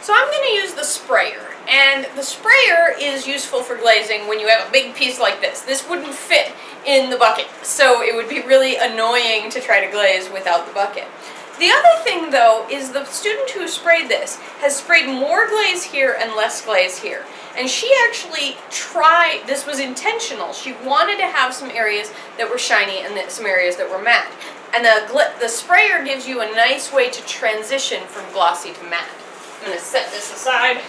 So I'm going to use the sprayer, and the sprayer is useful for glazing when you have a big piece like this. This wouldn't fit in the bucket, so it would be really annoying to try to glaze without the bucket. The other thing though is the student who sprayed this has sprayed more glaze here and less glaze here. And she actually tried, this was intentional, she wanted to have some areas that were shiny and some areas that were matte. And the sprayer gives you a nice way to transition from glossy to matte. I'm going to set this aside.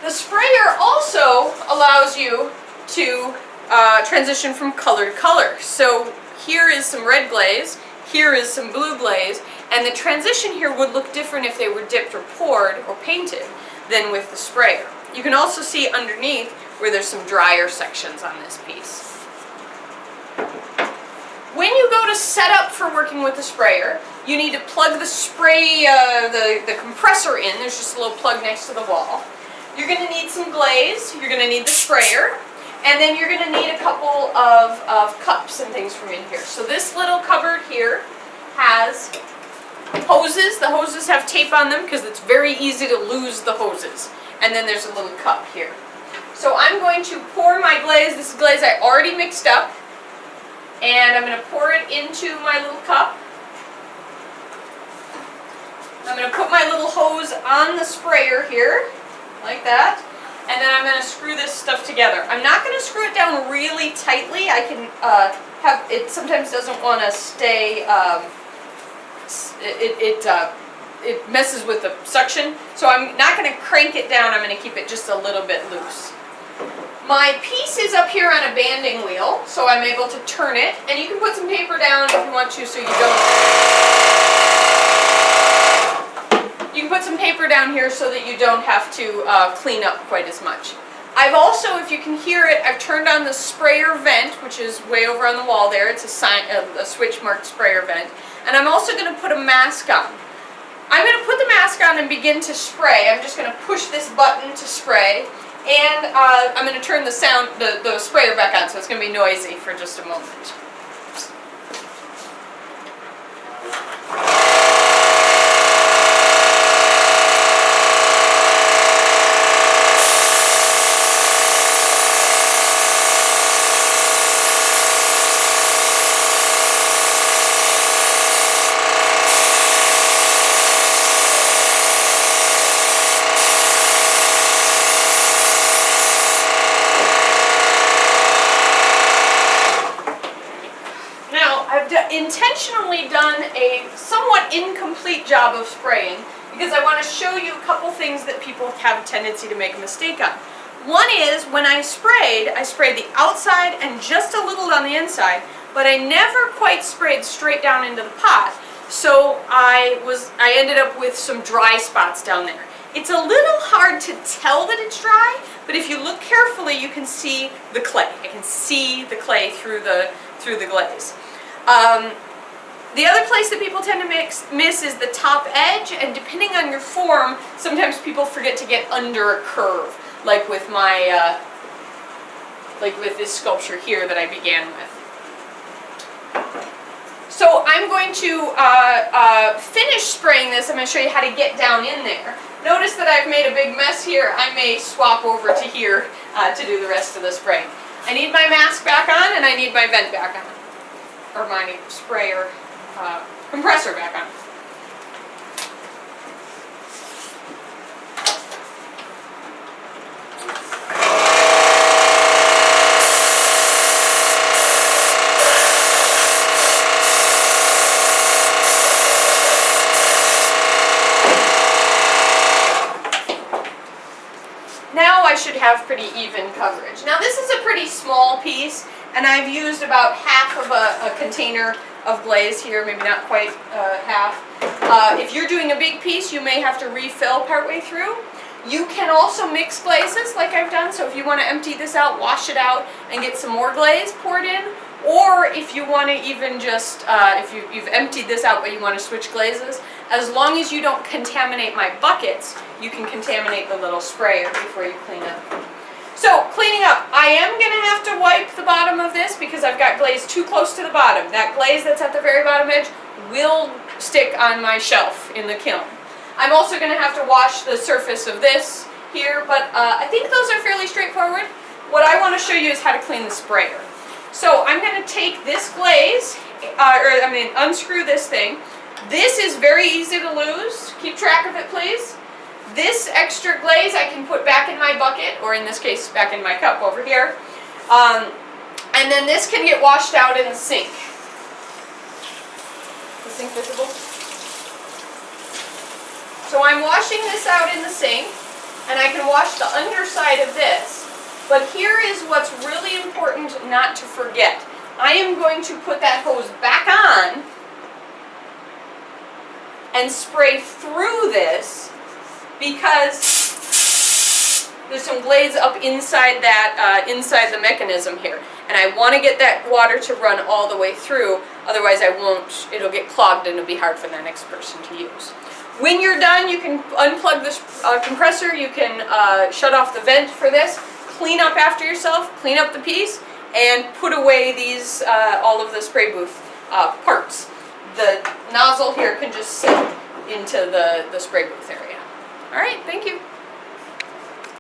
The sprayer also allows you to transition from color to color. So here is some red glaze, here is some blue glaze, and the transition here would look different if they were dipped or poured or painted than with the sprayer. You can also see underneath where there's some drier sections on this piece. When you go to set up for working with the sprayer, you need to plug the spray, the compressor in. There's just a little plug next to the wall. You're going to need some glaze, you're going to need the sprayer, and then you're going to need a couple of cups and things from in here. So this little cupboard here has hoses. The hoses have tape on them because it's very easy to lose the hoses. And then there's a little cup here. So I'm going to pour my glaze. This is glaze I already mixed up. And I'm going to pour it into my little cup. I'm going to put my little hose on the sprayer here, like that. And then I'm going to screw this stuff together. I'm not going to screw it down really tightly. I can have, it sometimes doesn't want to stay, it messes with the suction. So I'm not going to crank it down. I'm going to keep it just a little bit loose. My piece is up here on a banding wheel, so I'm able to turn it. And you can put some paper down if you want to, so you don't. You can put some paper down here so that you don't have to clean up quite as much. I've also, if you can hear it, I've turned on the sprayer vent, which is way over on the wall there. It's a switch marked sprayer vent. And I'm also going to put a mask on. I'm going to put the mask on and begin to spray. I'm just going to push this button to spray. And I'm going to turn the sprayer back on, so it's going to be noisy for just a moment. Intentionally done a somewhat incomplete job of spraying because I want to show you a couple things that people have a tendency to make a mistake on. One is when I sprayed the outside and just a little on the inside, but I never quite sprayed straight down into the pot, so I ended up with some dry spots down there. It's a little hard to tell that it's dry, but if you look carefully you can see the clay. I can see the clay through the glaze. The other place that people tend to miss is the top edge, and depending on your form, sometimes people forget to get under a curve, like with my, like with this sculpture here that I began with. So I'm going to finish spraying this. I'm going to show you how to get down in there. Notice that I've made a big mess here. I may swap over to here to do the rest of the spraying. I need my mask back on, and I need my vent back on. Or my sprayer compressor back on. Now I should have pretty even coverage. Now this is a pretty small piece, and I've used about half of a container of glaze here, maybe not quite half. If you're doing a big piece, you may have to refill partway through. You can also mix glazes like I've done, so if you want to empty this out, wash it out, and get some more glaze poured in, or if you want to even just, if you've emptied this out but you want to switch glazes, as long as you don't contaminate my buckets, you can contaminate the little sprayer before you clean up. So, cleaning up, I am going to have to wipe the bottom of this because I've got glaze too close to the bottom. That glaze that's at the very bottom edge will stick on my shelf in the kiln. I'm also going to have to wash the surface of this here, but I think those are fairly straightforward. What I want to show you is how to clean the sprayer. So I'm going to take this glaze, unscrew this thing. This is very easy to lose. Keep track of it, please. This extra glaze I can put back in my bucket, or in this case, back in my cup over here. And then this can get washed out in the sink. The sink visible? So I'm washing this out in the sink, and I can wash the underside of this. But here is what's really important not to forget. I am going to put that hose back on and spray through this because there's some glaze up inside that, inside the mechanism here. And I want to get that water to run all the way through, otherwise it'll get clogged and it'll be hard for the next person to use. When you're done, you can unplug this compressor, you can shut off the vent for this, clean up after yourself, clean up the piece, and put away these, all of the spray booth parts. The nozzle here can just sit into the spray booth area. All right, thank you.